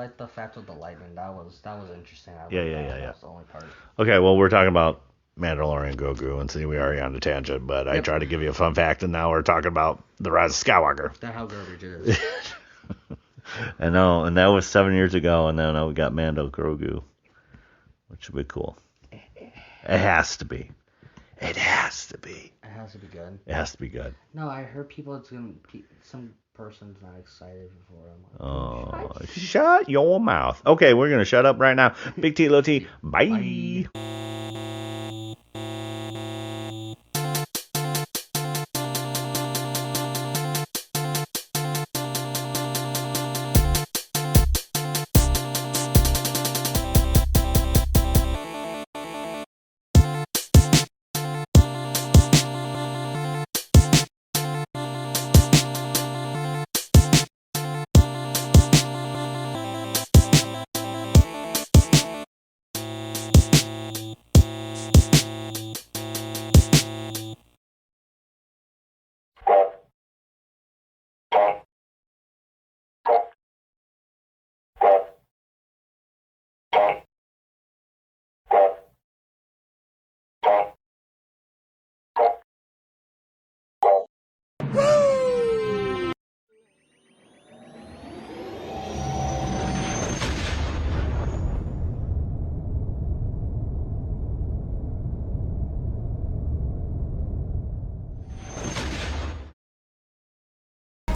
liked the fact of the lightning. That was interesting. Yeah. That was the only part. Okay, well, we're talking about Mandalorian Grogu, and see, we already on a tangent, but I tried to give you a fun fact, and now we're talking about the Rise of Skywalker. That's how garbage is. I know, and that was 7 years ago, and now we got Mando Grogu, which would be cool. It has to be. It has to be. It has to be good. It has to be good. No, I heard some person's not excited for him. Oh, shut your mouth. Okay, we're going to shut up right now. Big T, little T, bye. Bye.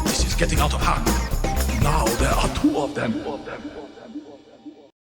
This is getting out of hand. Now there are two of them.